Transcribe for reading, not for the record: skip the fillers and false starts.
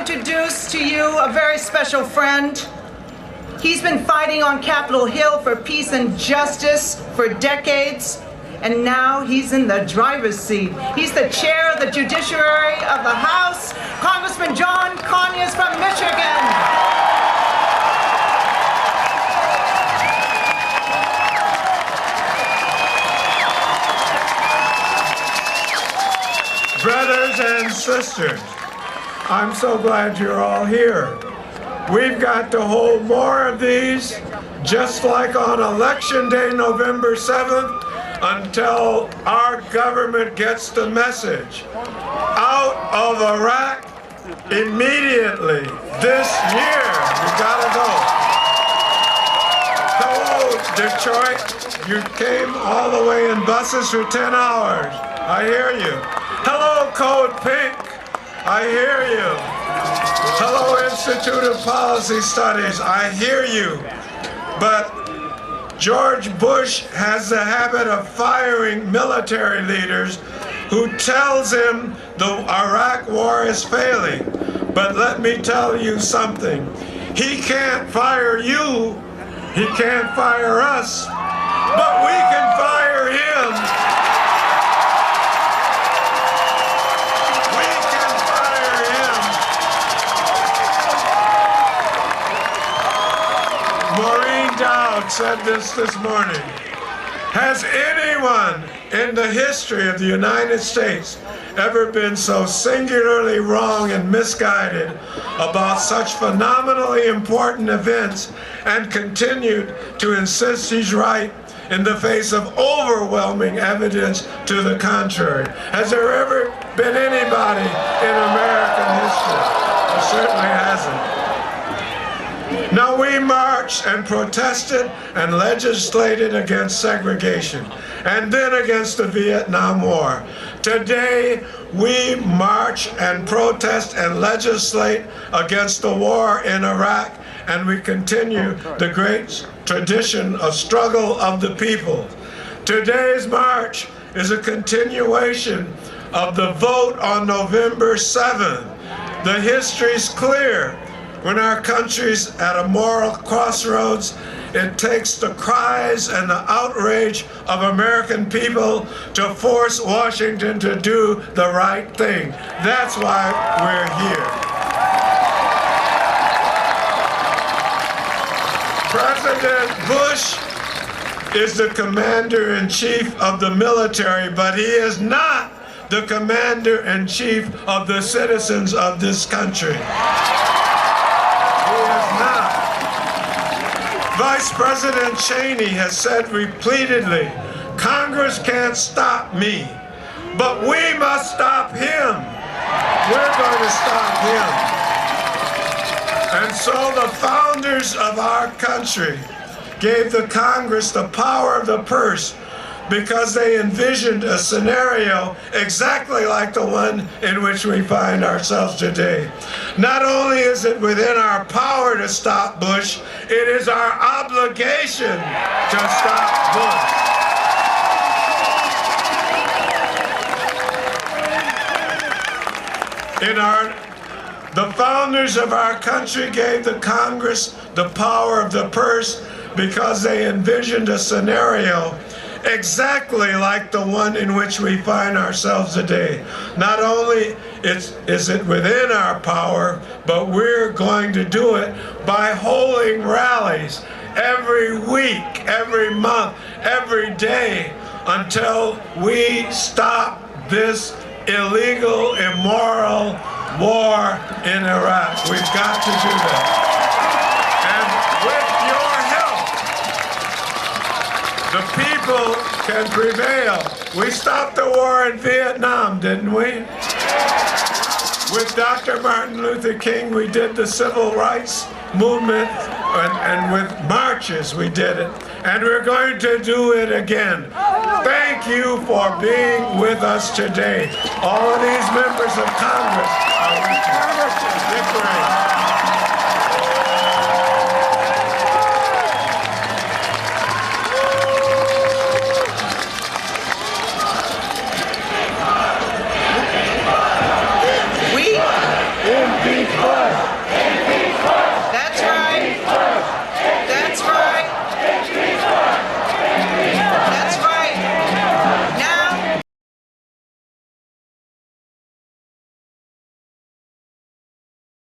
introduce to you a very special friend. He's been fighting on Capitol Hill for peace and justice for decades, and now he's in the driver's seat. He's the chair of the Judiciary of the House, Congressman John Conyers from Michigan. Brothers and sisters, I'm so glad you're all here. We've got to hold more of these, just like on Election Day, November 7th, until our government gets the message. Out of Iraq immediately this year. We gotta go. Hello, Detroit. You came all the way in buses for 10 hours. I hear you. Hello, Code Pink. I hear you. Hello, Institute of Policy Studies. I hear you. But George Bush has the habit of firing military leaders who tells him the Iraq War is failing. But let me tell you something. He can't fire you. He can't fire us. But we can fire him. Said this morning. Has anyone in the history of the United States ever been so singularly wrong and misguided about such phenomenally important events and continued to insist he's right in the face of overwhelming evidence to the contrary? Has there ever been anybody in American history? There certainly hasn't. Now, we marched and protested and legislated against segregation and then against the Vietnam War. Today, we march and protest and legislate against the war in Iraq, and we continue the great tradition of struggle of the people. Today's march is a continuation of the vote on November 7th. The history's clear. When our country's at a moral crossroads, it takes the cries and the outrage of American people to force Washington to do the right thing. That's why we're here. President Bush is the commander-in-chief of the military, but he is not the commander-in-chief of the citizens of this country. Vice President Cheney has said repeatedly, Congress can't stop me, but we must stop him. We're going to stop him. And so the founders of our country gave the Congress the power of the purse because they envisioned a scenario exactly like the one in which we find ourselves today. Not only is it within our power to stop Bush, it is our obligation to stop Bush. The founders of our country gave the Congress the power of the purse because they envisioned a scenario exactly like the one in which we find ourselves today. Not only is it within our power, but we're going to do it by holding rallies every week, every month, every day until we stop this illegal, immoral war in Iraq. We've got to do that. The people can prevail. We stopped the war in Vietnam, didn't we? With Dr. Martin Luther King, we did the civil rights movement, and with marches, we did it. And we're going to do it again. Thank you for being with us today. All of these members of Congress are with you.